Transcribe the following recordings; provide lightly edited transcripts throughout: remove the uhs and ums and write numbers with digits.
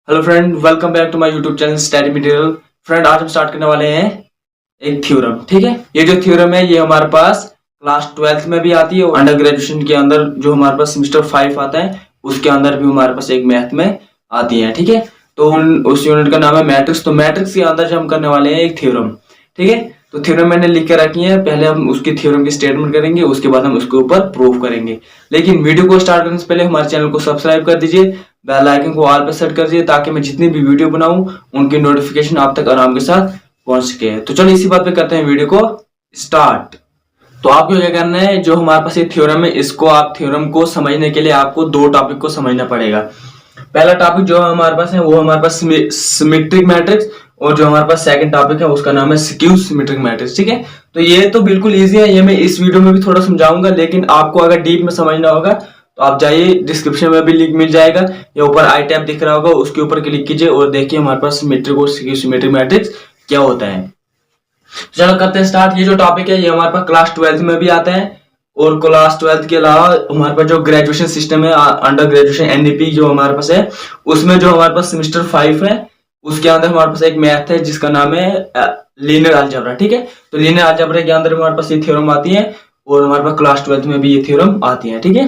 Hello friend, welcome back to my YouTube channel study material. Friend, आज हम start करने वाले हैं एक थ्योरम। ठीक है, ये जो थ्योरम है ये हमारे पास क्लास 12th में भी आती है और अंडर ग्रेजुएशन के अंदर जो हमारे पास सेमेस्टर 5 आता है उसके अंदर भी हमारे पास एक मैथ में आती है। ठीक है, तो उस यूनिट का नाम है मैट्रिक्स। तो मैट्रिक्स के अंदर जो हम करने वाले हैं एक थ्योरम। ठीक है, तो थ्योरम मैंने लिख के रखी है। पहले हम उसकी थ्योरम की स्टेटमेंट करेंगे, उसके बाद हम उसके ऊपर प्रूफ करेंगे। लेकिन वीडियो को स्टार्ट करने से पहले हमारे चैनल को सब्सक्राइब कर दीजिए, बेल आइकन को ऑल पे सेट कर दीजिए ताकि मैं जितनी भी वीडियो बनाऊं उनकी नोटिफिकेशन आप तक आराम के साथ पहुंच सके। तो चलिए इसी बात पे करते हैं वीडियो को स्टार्ट। तो आपको क्या करना है, जो हमारे पास ये थ्योरम है इसको आप थ्योरम को समझने के लिए आपको दो टॉपिक को समझना पड़ेगा। पहला टॉपिक जो हमारे पास है वो हमारे पास सिमेट्रिक मैट्रिक्स, और जो हमारे पास सेकंड टॉपिक है उसका नाम है स्क्यू सिमेट्रिक मैट्रिक्स। ठीक है, तो ये तो बिल्कुल इजी है, ये मैं इस वीडियो में भी थोड़ा समझाऊंगा। लेकिन आपको अगर डीप में समझना होगा तो आप जाइए, डिस्क्रिप्शन में भी लिंक मिल जाएगा या ऊपर आई टैब दिख रहा होगा उसके ऊपर क्लिक कीजिए और देखिए हमारे पास सिमेट्रिक और स्क्यू सिमेट्रिक मैट्रिक्स क्या होता है। चलो करते हैं स्टार्ट। ये जो टॉपिक है ये हमारे पास क्लास 12th में भी आता है और क्लास 12th के अलावा हमारे पास जो ग्रेजुएशन सिस्टम है, अंडर ग्रेजुएशन एनईपी जो हमारे पास है, उसमें जो हमारे पास सेमेस्टर 5 है उसके अंदर हमारे पास एक मैथ है जिसका नाम है लीनियर अलजेब्रा। ठीक है, तो लीनियर अलजेब्रा के अंदर हमारे पास ये थ्योरम आती है और हमारे पास क्लास 12th में भी ये थ्योरम आती है। ठीक है,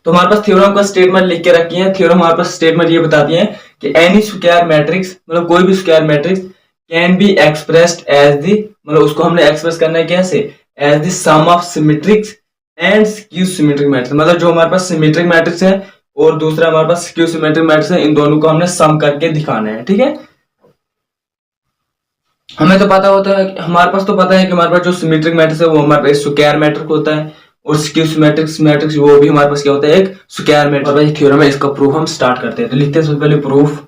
तो हमारे पास थ्योरम का स्टेटमेंट लिख के रखी है। थ्योरम हमारे पास स्टेटमेंट ये बताती है कि एनी स्क्वायर मैट्रिक्स, मतलब कोई भी square matrix can be expressed as the, मतलब उसको हमने एक्सप्रेस करना है कैसे, as the sum of symmetrics and skew symmetric matrix. मतलब जो हमारे पास सिमेट्रिक मैट्रिक्स है और दूसरा हमारे पास स्क्यू सिमेट्रिक मैट्रिक्स है, इन दोनों को हमने सम करके दिखाना है। ठीक है, हमें तो पता होता है, हमारे पास तो पता है कि हमारे पास जो सिमेट्रिक मैट्रिक्स है वो हमारे पास स्क्वायर मैट्रिक्स होता है और स्क्यू सिमेट्रिक मैट्रिक्स वो भी हमारे पास क्या होता है, एक स्क्वायर मैट्रिक्स। थ्योरम है, इसका प्रूफ हम स्टार्ट करते हैं। तो लिखते हैं सबसे पहले प्रूफ।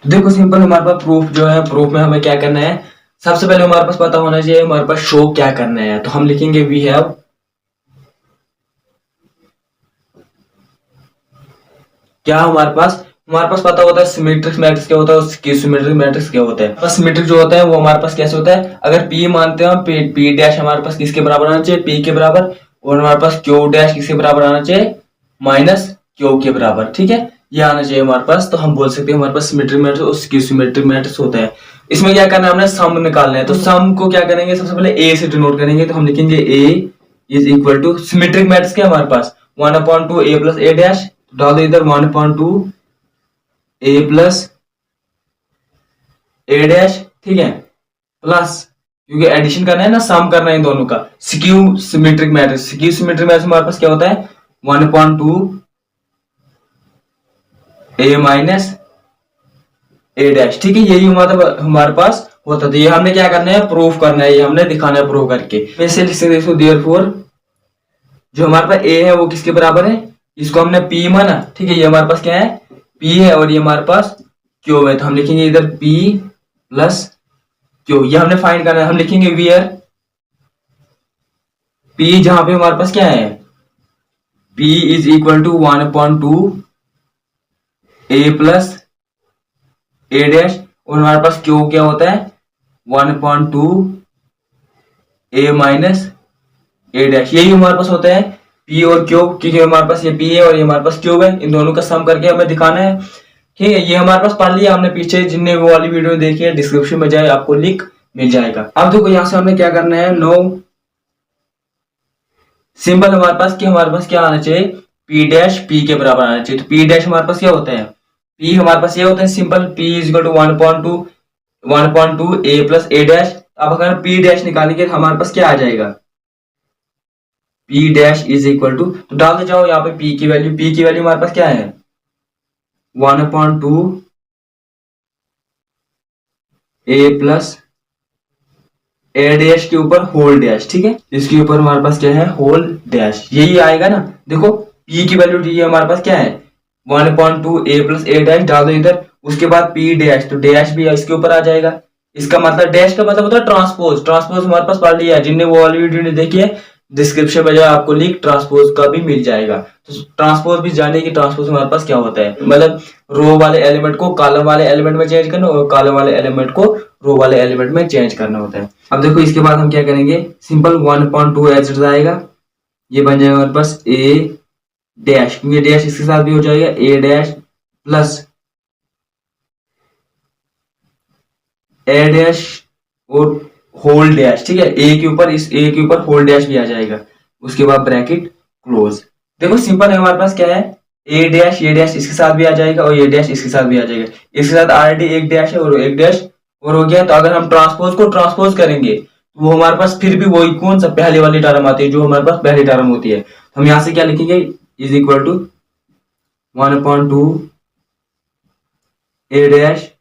देखो सिंपल, हमारे पास प्रूफ जो है, प्रूफ में हमें क्या करना है, सबसे पहले हमारे पास पता होना चाहिए हमारे पास शो क्या करना है। तो हम लिखेंगे वी हैव, क्या हमारे पास पता होता है सिमेट्रिक मैट्रिक्स क्या होता है और स्क्यू सिमेट्रिक मैट्रिक्स क्या होता है। बस सिमेट्रिक जो होता है वो हमारे पास कैसे होता है, अगर पी मानते हैं पी डैश हमारे पास किसके बराबर आना चाहिए, पी के बराबर, और हमारे पास क्यू डैश किसके बराबर आना चाहिए, माइनस क्यू के बराबर। ठीक है, ये आना चाहिए हमारे पास। तो हम बोल सकते हैं हमारे पास सिमेट्रिक मैट्रिक्स और स्क्यू सिमेट्रिक मैट्रिक्स होता है। इसमें क्या करना है, हमने सम निकालना है। तो सम को क्या करेंगे, सबसे पहले ए से डिनोट करेंगे। तो हम लिखेंगे A is equal to symmetric matrix क्या हमारे पास 1/2 ए प्लस ए डैश, डाल दो इधर 1/2 ए प्लस ए डैश। ठीक है, प्लस क्योंकि एडिशन करना है ना, सम करना है इन दोनों का। Skew symmetric matrix, skew symmetric matrix हमारे पास क्या होता है 1/2 ए माइनस ए डैश। ठीक है, यही हमारे पास होता था। ये हमने क्या करना है, प्रूफ करना है, ये हमने दिखाना है प्रूफ करके। वैसे लिख सकते हैं देयरफॉर जो हमारे पास ए है वो किसके बराबर है, इसको हमने पी माना। ठीक है, ये हमारे पास क्या है, पी है और ये हमारे पास क्यू है। तो हम लिखेंगे इधर पी प्लस क्यू, ये हमने फाइंड करना है। हम लिखेंगे वियर पी, जहां पे हमारे पास क्या है, P is equal to 1/2 a plus a dash, और हमारे पास क्यू क्या होता है 1/2 ए माइनस ए डैश। यही हमारे पास होता है पी और क्यू, क्योंकि हमारे पास ये पी है और ये हमारे पास क्यू है। इन दोनों का सम करके हमें दिखाना है। ठीक है, ये हमारे पास पढ़ लिया हमने पीछे, जिनने वो वाली वीडियो देखी है डिस्क्रिप्शन में जाए, आपको लिंक मिल जाएगा। अब देखो यहाँ से हमें क्या करना है, नो सिंबल हमारे पास क्या आना चाहिए, पी डैश पी के बराबर आना चाहिए। तो पी डैश हमारे पास क्या होता है, पी हमारे पास ये होता है simple p is equal to 1/2 a plus a dash. अब अगर पी डैश निकालेंगे तो हमारे पास क्या आ जाएगा, p dash is equal to, तो डाल दे जाओ यहाँ पे पी की वैल्यू हमारे पास क्या है 1/2 ए प्लस ए डैश के ऊपर होल डैश। ठीक है, इसके ऊपर हमारे पास क्या है, होल डैश, यही आएगा ना। देखो पी की वैल्यू डी हमारे पास क्या है 1/2 ए प्लस ए डैश, डाल दो इधर। उसके बाद पी डैश, तो डैश भी इसके ऊपर आ जाएगा। इसका मतलब डैश का मतलब होता है ट्रांसपोज। ट्रांसपोज हमारे पास पढ़ लिया है, जिनने वो वाली वीडियो नहीं देखी है डिस्क्रिप्शन में जाए, आपको लिंक ट्रांसपोज का भी मिल जाएगा। तो ट्रांसपोज भी जाने की, ट्रांसपोज हमारे पास क्या होता है, मतलब रो वाले एलिमेंट को कॉलम वाले एलिमेंट में चेंज करना और कॉलम वाले एलिमेंट को रो वाले एलिमेंट में चेंज करना होता है। अब देखो इसके बाद हम क्या करेंगे, सिंपल 1/2 एज आएगा, ये बन जाएगा हमारे पास ए डैश, क्योंकि डैश इसके साथ भी हो जाएगा, ए डैश प्लस ए डैश और होल डैश, ठीक है, ए के ऊपर, इस ए के ऊपर होल डैश भी आ जाएगा, उसके बाद ब्रैकेट क्लोज। देखो सिंपल है, हमारे पास क्या है, ए डैश, ये डैश इसके साथ भी आ जाएगा और ये डैश इसके साथ भी आ जाएगा, इसके साथ ऑलरेडी एक डैश है और एक डैश और हो गया। तो अगर हम ट्रांसपोज को ट्रांसपोज करेंगे तो वो हमारे पास फिर भी वही कौन सा पहले वाली टर्म आती है जो हमारे पास पहली टर्म होती है। तो हम यहाँ से क्या लिखेंगे, is equal to 1/2 a dash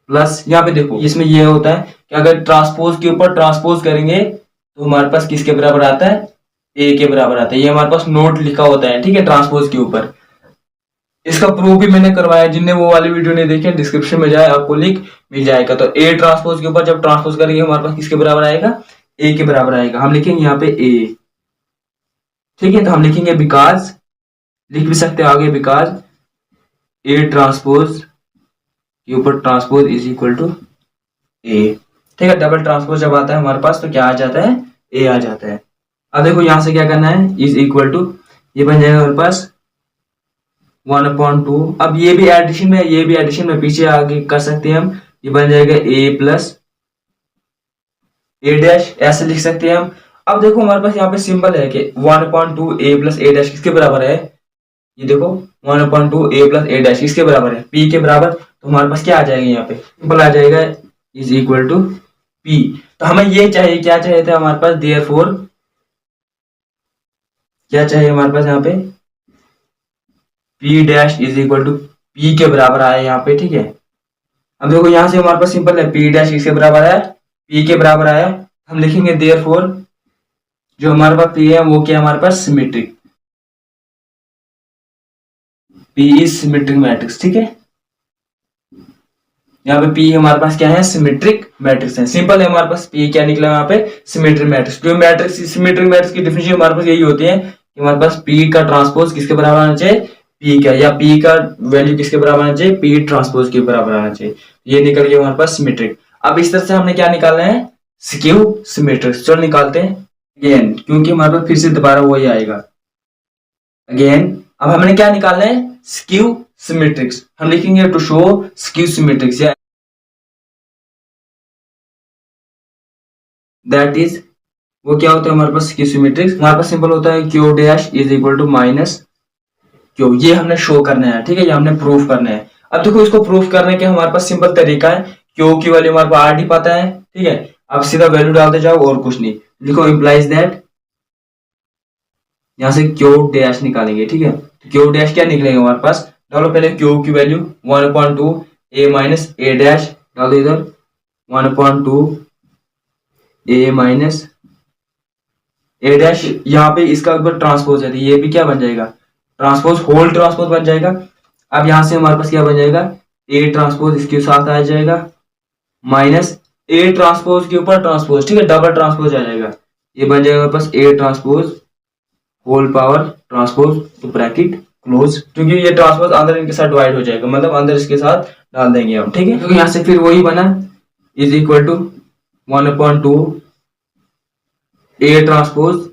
plus, यहाँ पे देखो इसमें ये होता है कि अगर ट्रांसपोज के ऊपर ट्रांसपोज करेंगे तो हमारे पास किसके बराबर आता है, ए के बराबर आता है। ये हमारे पास नोट लिखा होता है, ठीक है, ट्रांसपोज के ऊपर। इसका प्रूफ भी मैंने करवाया, जिनने वो वाली वीडियो नहीं देखी डिस्क्रिप्शन में जाए, आपको लिंक मिल जाएगा। तो ए ट्रांसपोज के ऊपर जब ट्रांसपोज करेंगे हमारे पास किसके बराबर आएगा, ए के बराबर आएगा। हम लिखेंगे यहाँ पे ए, ठीक है, तो हम लिखेंगे बिकॉज, लिख भी सकते हैं आगे बिकॉज ए ट्रांसपोज के ऊपर ट्रांसपोज इज इक्वल टू ए, ठीक है। डबल ट्रांसपोज जब आता है हमारे पास तो क्या आ जाता है, ए आ जाता है। अब देखो यहां से क्या करना है, इज इक्वल टू, ये बन जाएगा हमारे पास 1/2। अब ये भी एडिशन में, ये भी एडिशन में पीछे आगे कर सकते हैं हम, ये बन जाएगा ए प्लस ए डैश, ऐसे लिख सकते हैं हम। अब देखो हमारे पास यहाँ पे सिंबल है कि 1/2 ए प्लस ए डैश किसके बराबर है, ये देखो 1/2 ए प्लस ए डैश किसके बराबर है, पी के बराबर। तो हमारे पास क्या आ जाएगा, यहाँ पे सिंपल आ जाएगा इज इक्वल टू पी। तो हमें ये चाहिए, क्या चाहिए था हमारे पास, देयरफॉर क्या चाहिए हमारे पास यहाँ पे, p dash is equal to p के बराबर आया यहाँ पे, ठीक है। अब देखो यहाँ से हमारे पास सिंपल है, पी डैश किसके बराबर आया, पी के बराबर आया। हम लिखेंगे देयरफॉर जो हमारे पास पी है वो क्या हमारे पास symmetric, P is symmetric matrix, ठीक है। यहाँ पे पी हमारे पास क्या है, सिमेट्रिक मैट्रिक्स है। सिंपल है, हमारे पास पी क्या निकला यहाँ पे, सिमेट्रिक मैट्रिक्स। जो मैट्रिक्स, सिमेट्रिक मैट्रिक्स की डेफिनेशन हमारे पास यही होती है कि हमारे पास पी का ट्रांसपोज किसके बराबर आना चाहिए, पी का, या पी का वैल्यू किसके बराबर आना चाहिए, पी ट्रांसपोज के बराबर आना चाहिए। ये निकल गया हमारे पास सिमेट्रिक। अब इस तरह से हमने क्या निकालना है, स्क्यू सिमेट्रिक। चलो निकालते हैं अगेन, क्योंकि हमारे पास फिर से दोबारा वही आएगा अगेन। अब हमने क्या निकालना है, स्क्यू सिमेट्रिक्स। हम लिखेंगे टू शो स्क्यू सिमेट्रिक्स, या दैट इज, वो क्या होता है हमारे पास स्क्यू सिमेट्रिक्स, हमारे पास सिंपल होता है q dash is equal to minus q. ये हमने शो करना है, ठीक है, ये हमने प्रूफ करना है। अब देखो इसको प्रूफ करने के हमारे पास सिंपल तरीका है, क्यू की वैल्यू हमारे पास आर डी पता है, ठीक है। अब सीधा वैल्यू डालते जाओ और कुछ नहीं, लिखो इंप्लाइज दैट, यहां से क्यू डैश निकालेंगे, ठीक है। तो क्यू डैश क्या निकलेगा हमारे पास, डालो पहले क्यू की value 1/2 a minus a dash, डाल दो इधर 1/2 ए माइनस ए डैश, यहाँ पे इसका अगर ट्रांसपोज है तो ये भी क्या बन जाएगा, ट्रांसपोज, होल ट्रांसपोज बन जाएगा। अब यहां से हमारे पास क्या बन जाएगा, ए ट्रांसपोज इसके साथ आ जाएगा माइनस ए ट्रांसपोज के ऊपर ट्रांसपोज, ठीक है, डबल ट्रांसपोज आ जाएगा। ये बन जाएगा हमारे पास A transpose whole power transpose तो ब्रैकेट क्लोज, क्योंकि ये ट्रांसपोज अंदर इनके साथ डिवाइड हो जाएगा, मतलब अंदर इसके साथ डाल देंगे हम, ठीक है। तो यहाँ से फिर वही बना is equal to 1/2 a transpose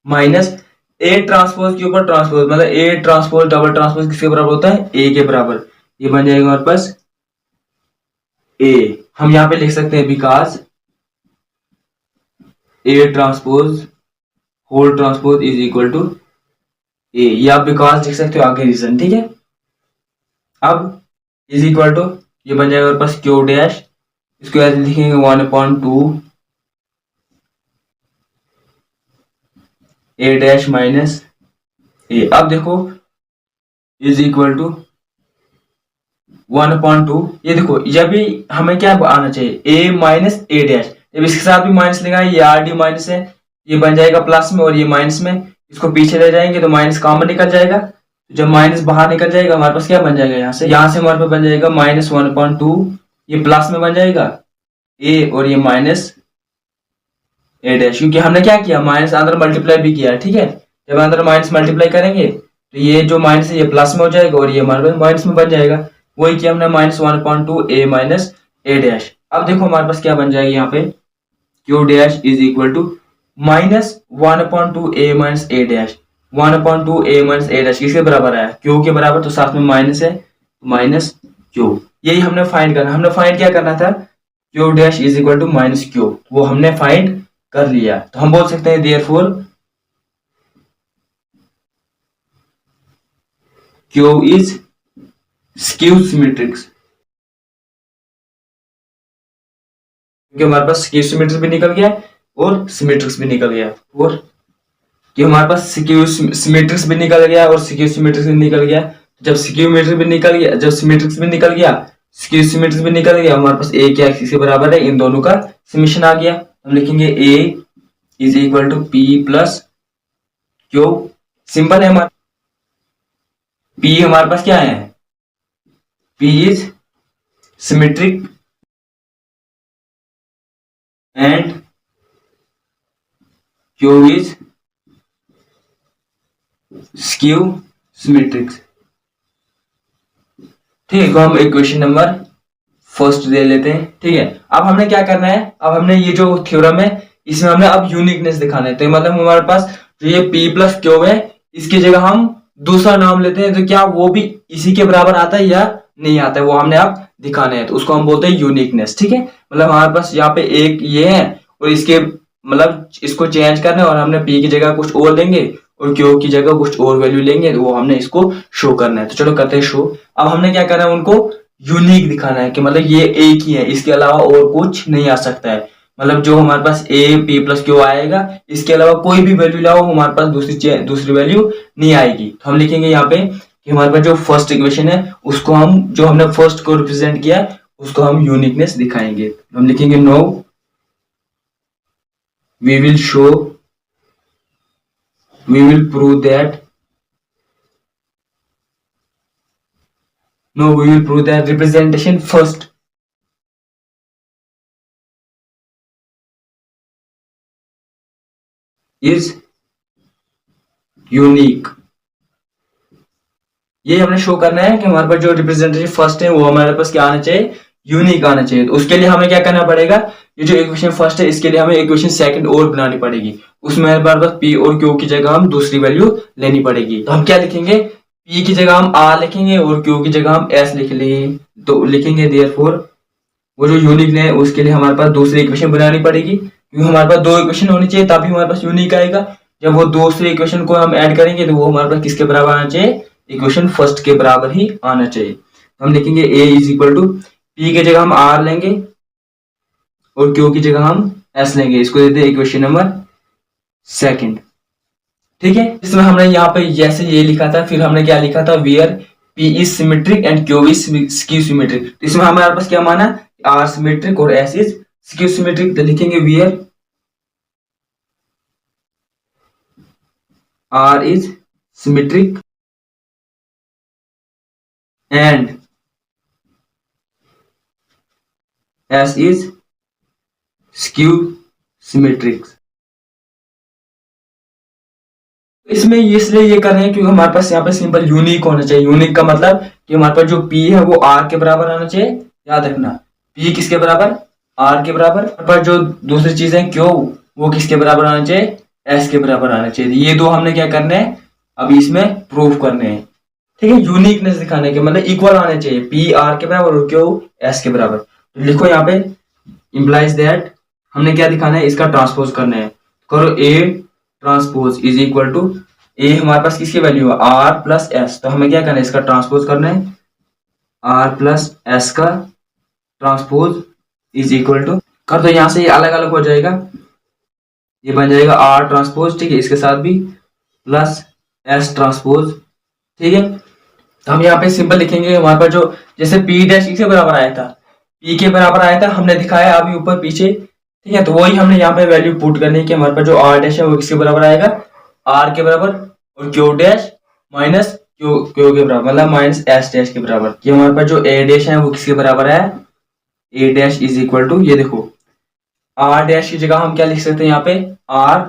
minus a transpose के ऊपर ट्रांसपोज, मतलब ए ट्रांसपोज डबल ट्रांसपोज किसके बराबर होता है, ए के बराबर। ये बन जाएगा हमारे पास ए। हम यहाँ पे लिख सकते हैं because A transpose whole transpose is equal to A, या बिकॉज लिख सकते हो आगे रीजन, ठीक है। अब इज इक्वल टू ये बन जाएगा हमारे पास क्यू डैश, इसको ऐसे लिखेंगे 1/2 ए डैश माइनस ए। अब देखो इज इक्वल टू 1/2, ये देखो जब भी हमें क्या आना चाहिए, ए माइनस ए डैश, जब इसके साथ भी माइनस लगाए, ये आर डी माइनस है, ये बन जाएगा प्लस में और ये माइनस में, इसको पीछे ले जाएंगे तो माइनस कॉमन निकल जाएगा। जब माइनस बाहर निकल जाएगा हमारे पास क्या बन जाएगा, यहाँ से हमारे पास बन जाएगा -1/2, ये प्लस में बन जाएगा ए और ये माइनस ए डैश, क्योंकि हमने क्या किया, माइनस अंदर मल्टीप्लाई भी किया है, ठीक है। जब अंदर माइनस मल्टीप्लाई करेंगे तो ये जो माइनस है ये प्लस में हो जाएगा और ये हमारे पास माइनस में बन जाएगा। वही किया हमने -1/2 ए माइनस ए डैश। अब देखो हमारे पास क्या बन जाएगा, यहाँ पे q dash is equal to -1/2 a minus a dash. 1/2 a minus a dash किसके बराबर है, क्यू के बराबर, तो साथ में माइनस है, माइनस क्यू। यही हमने फाइंड करना, हमने फाइंड क्या करना था, q dash is equal to minus q, वो हमने फाइंड कर लिया। तो हम बोल सकते हैं देयरफॉर क्यू इज स्क्यू सिमेट्रिक्स, क्योंकि हमारे पास स्क्यू सिमेट्रिक्स भी निकल गया और सिमेट्रिक्स भी निकल गया, और कि हमारे पास स्क्यू सिमेट्रिक्स भी निकल गया और स्क्यू सिमेट्रिक्स भी निकल गया। जब स्क्यू सिमेट्रिक्स भी निकल गया, जब सिमेट्रिक्स भी निकल गया, स्क्यू सिमेट्रिक्स भी निकल गया, हमारे पास ए क्या एक्सिस के बराबर है, इन दोनों का समेशन आ गया। हम लिखेंगे A is equal to P plus Q. Simple है, हमारा पी हमारे पास क्या है, P is symmetric and Q is skew symmetrics. ठीक है, तो हम इक्वेशन नंबर फर्स्ट दे लेते हैं। ठीक है, अब हमने क्या करना है, अब हमने ये जो थ्योरम है इसमें हमने अब यूनिकनेस दिखाना है। तो मतलब हमारे पास जो ये p प्लस क्यू है, इसकी जगह हम दूसरा नाम लेते हैं, तो क्या वो भी इसी के बराबर आता है या नहीं आता है, वो हमने अब दिखाना है। तो उसको हम बोलते हैं यूनिकनेस। ठीक है, मतलब हमारे पास यहाँ पे एक ये है और इसके मतलब इसको चेंज करना है, और हमने p की जगह कुछ और लेंगे और क्यू की जगह कुछ और वैल्यू लेंगे, तो वो हमने इसको शो करना है। तो चलो करते हैं शो। अब हमने क्या करना है, उनको यूनिक दिखाना है कि मतलब ये एक ही है, इसके अलावा और कुछ नहीं आ सकता है। मतलब जो हमारे पास ए पी प्लस क्यू आएगा, इसके अलावा कोई भी वैल्यू लाओ हमारे पास दूसरी वैल्यू नहीं आएगी। तो हम लिखेंगे यहाँ पे कि हमारे पास जो फर्स्ट इक्वेशन है उसको हम, जो हमने फर्स्ट को रिप्रेजेंट किया उसको हम यूनिकनेस दिखाएंगे। हम लिखेंगे no we will show, we will prove that, no we will prove that representation first is unique। ये हमने शो करना है कि हमारे पास जो रिप्रेजेंटेशन फर्स्ट है वो हमारे पास क्या आना चाहिए, यूनिक आना चाहिए। तो उसके लिए हमें क्या करना पड़ेगा, ये जो इक्वेशन फर्स्ट है इसके लिए हमें इक्वेशन सेकंड और बनानी पड़ेगी। उसमें हमारे पास पी और क्यू की जगह हम दूसरी वैल्यू लेनी पड़ेगी। तो हम क्या लिखेंगे, पी की जगह हम आर लिखेंगे और क्यू की जगह हम एस लिख लेंगे। तो लिखेंगे देयरफॉर वो जो यूनिक है उसके लिए हमारे पास दूसरी इक्वेशन बनानी पड़ेगी, क्योंकि हमारे पास दो इक्वेशन होनी चाहिए तभी हमारे पास यूनिक आएगा। जब वो दूसरी इक्वेशन को हम ऐड करेंगे तो वो हमारे पास किसके बराबर आना चाहिए, इक्वेशन फर्स्ट के बराबर ही आना चाहिए। तो हम लिखेंगे a is equal to p की जगह हम r लेंगे और q की जगह हम s लेंगे। इसको देते हैं इक्वेशन नंबर सेकंड। ठीक है, इसमें हमने यहाँ पे जैसे ये लिखा था, फिर हमने क्या लिखा था, where p is symmetric and q is skew symmetric. तो इसमें हमारे पास क्या माना, r सिमेट्रिक और s इज स्क्यू सिमेट्रिक। तो लिखेंगे where r is symmetric and S is skew symmetric। इसमें इसलिए ये कर रहे हैं क्योंकि हमारे पास यहाँ पे सिंपल यूनिक होना चाहिए। यूनिक का मतलब कि हमारे पास जो P है वो R के बराबर आना चाहिए। याद रखना, P किसके बराबर, R के बराबर। हमारे पास जो दूसरी चीज है Q, वो किसके बराबर आना चाहिए, S के बराबर आना चाहिए। ये दो हमने क्या करना है, अभी इसमें प्रूव करने हैं। ठीक है, यूनिकनेस दिखाने के मतलब इक्वल आने चाहिए, पी आर के बराबर और क्यू एस के बराबर। तो लिखो यहाँ पे इंप्लाइज दैट, हमने क्या दिखाना है, इसका ट्रांसपोज करना है। करो A transpose is equal to, A हमारे पास किसकी वैल्यू है, आर प्लस एस। तो हमें क्या करना है, इसका ट्रांसपोज करना है, आर प्लस एस का ट्रांसपोज इज इक्वल टू, कर दो यहाँ से, ये अलग अलग हो जाएगा, ये बन जाएगा आर ट्रांसपोज, ठीक है, इसके साथ भी प्लस एस ट्रांसपोज। ठीक है, तो हम यहाँ पे सिंपल लिखेंगे, हमारे पास जो जैसे पी डैश किसके बराबर आया था, पी के बराबर आया था, हमने दिखाया अभी ऊपर पीछे। ठीक है, तो वही हमने यहाँ पे वैल्यू पुट करनी है कि हमारे पास जो आर डैश है वो किसके बराबर आएगा, आर के बराबर, और क्यू डैश माइनस क्यू के बराबर, मतलब माइनस एस डैश के बराबर। कि हमारे पास जो ए डैश है वो किसके बराबर है, ए डैश इज इक्वल टू, ये देखो आर डैश की जगह हम क्या लिख सकते हैं यहाँ पे, आर,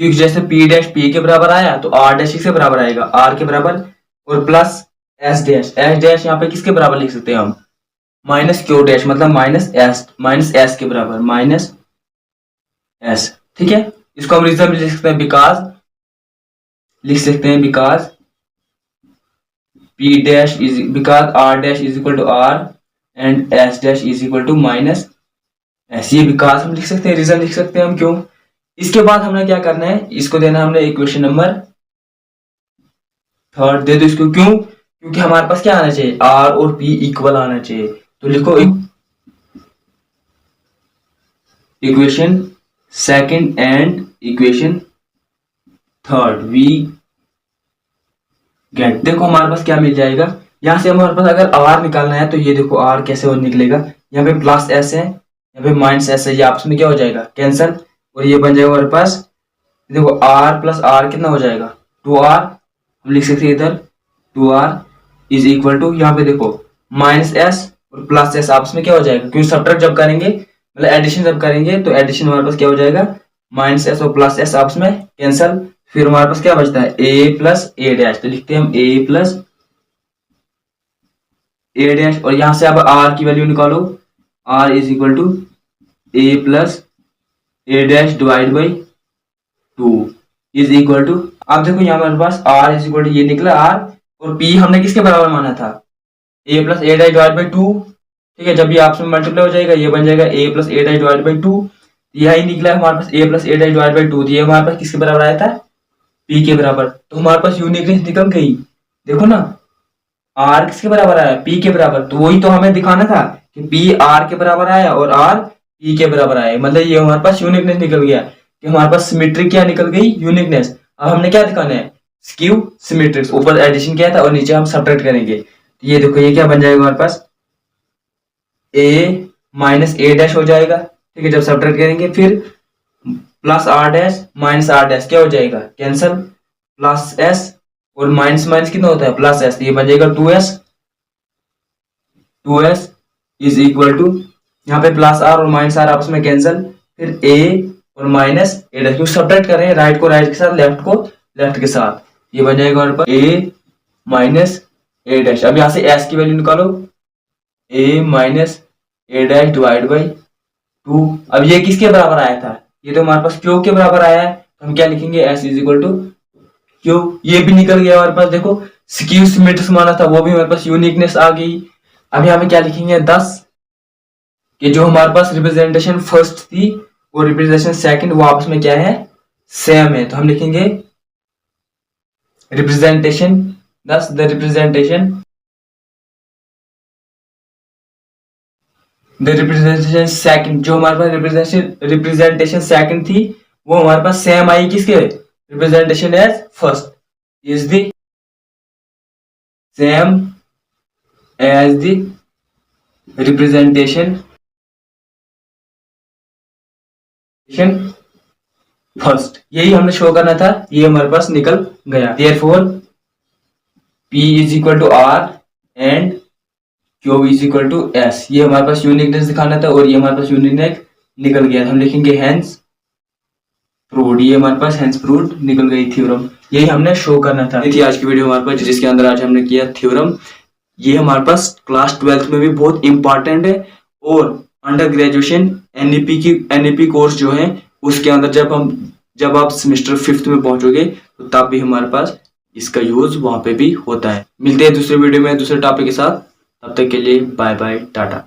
क्योंकि जैसे पी डैश पी के बराबर आया तो आर डैश किसके बराबर आएगा, आर के बराबर, और plus S dash, S dash यहाँ पे किसके बराबर लिख सकते हैं हम, माइनस क्यू डैश, मतलब माइनस एस के बराबर, माइनस एस। ठीक है, इसको हम रीजन भी लिख सकते हैं बिकॉज लिख सकते हैं because P dash is because R dash is equal to R and S dash is equal to minus S। ये बिकॉज हम लिख सकते हैं, रीजन लिख सकते हैं हम क्यों। इसके बाद हमने क्या करना है, इसको देना है हमने इक्वेशन नंबर 3 दे दो इसको। क्यों? क्योंकि हमारे पास क्या आना चाहिए, R और P इक्वल आना चाहिए। तो लिखो equation second and equation third we get. देखो हमारे पास क्या मिल जाएगा, यहाँ से हमारे पास अगर R निकालना है तो ये देखो R कैसे और निकलेगा, यहाँ पे प्लस S है, यहाँ पे माइनस S है, ये आपस में क्या हो जाएगा, कैंसल, और ये बन जाएगा हमारे पास। देखो R प्लस R कितना हो जाएगा, 2R। हम लिख सकते हैं इधर 2R इज इक्वल टू, यहाँ पे देखो माइनस S और प्लस S आपस में क्या हो जाएगा, क्योंकि सब्ट्रैक्ट जब करेंगे मतलब एडिशन जब करेंगे तो एडिशन हमारे पास क्या हो जाएगा, माइनस S और प्लस S आपस में कैंसल। फिर हमारे पास क्या बचता है, a प्लस ए डैश। तो लिखते हैं हम a प्लस ए डैश, और यहां से अब r की वैल्यू निकालो, r is equal to a plus a dash divide by 2 is equal to. अब देखो यहाँ हमारे पास r इज इक्वल टू ये निकला r, और p हमने किसके बराबर माना था, a plus a dash divide by 2। ठीक है, जब ये आपस में मल्टीप्लाई हो जाएगा ये बन जाएगा a plus a dash divide by 2। यही निकला है हमारे पास a plus a dash divide by 2, तो ये हमारे पास किसके बराबर आया था, p के बराबर। तो हमारे पास यूनिकनेस निकल गई। देखो ना r किसके बराबर आया, p के बराबर। तो वही तो हमें दिखाना था कि p r के बराबर आया और r p के बराबर आया, मतलब ये हमारे पास यूनिकनेस निकल गया कि हमारे पास सिमेट्रिक क्या निकल गई, यूनिकनेस। अब हमने क्या दिखाना है, स्क्यू सिमेट्रिक्स। ऊपर एडिशन किया था और नीचे हम सब्ट्रैक्ट करेंगे। तो ये देखो ये क्या बन जाएगा हमारे पास, a माइनस ए डैश हो जाएगा। ठीक है, जब सब्ट्रैक्ट करेंगे फिर plus R dash minus R dash क्या हो जाएगा, कैंसल, प्लस एस और माइनस माइनस कितना होता है, प्लस एस। ये बन जाएगा 2s, 2s is equal to, यहाँ पे प्लस आर और माइनस आर आपस में कैंसल, फिर a और माइनस ए डैश, क्योंकि सब्ट्रैक्ट कर रहे हैं राइट को राइट के साथ, लेफ्ट को लेफ्ट के साथ। ये बन जाएगा हमारे पास a माइनस ए डैश। अब यहाँ से s की वैल्यू निकालो, a minus a dash divide by 2। अब ये किसके बराबर आया था, ये तो हमारे पास क्यू के बराबर आया है। तो हम क्या लिखेंगे, s is equal to Q. ये भी निकल गया हमारे पास। देखो स्क्यू सिमेट्रिक्स माना था, वो भी हमारे पास यूनिकनेस आ गई। अब यहाँ पे क्या लिखेंगे 10, कि जो हमारे पास रिप्रेजेंटेशन फर्स्ट थी और रिप्रेजेंटेशन सेकंड वो आपस में क्या है, सेम है। तो हम लिखेंगे रिप्रेजेंटेशन 10, द रिप्रेजेंटेशन सेकंड, जो हमारे पास रिप्रेजेंटेशन सेकंड थी वो हमारे पास सेम आई किसके, representation as first is the same as the representation first. यही हमने शो करना था, ये हमारे पास निकल गया। Therefore P is equal to R and Q is equal to S। ये हमारे पास यूनिकनेस दिखाना था और ये हमारे पास यूनिकनेस निकल गया। हम लिखेंगे हेंस प्रूव्ड। ये हमारे पास हेंस प्रूव्ड निकल गई थ्योरम। यही हमने शो करना था। ये थी आज की वीडियो हमारे पास, जिसके अंदर आज हमने किया थ्योरम। ये हमारे पास क्लास 12th में भी बहुत इंपॉर्टेंट है, और अंडर ग्रेजुएशन एनईपी कोर्स जो है उसके अंदर जब आप सेमेस्टर 5th में पहुंचोगे तो तब भी हमारे पास इसका यूज वहां पे भी होता है। मिलते हैं दूसरे वीडियो में दूसरे टॉपिक के साथ, तब तक के लिए बाय बाय टाटा।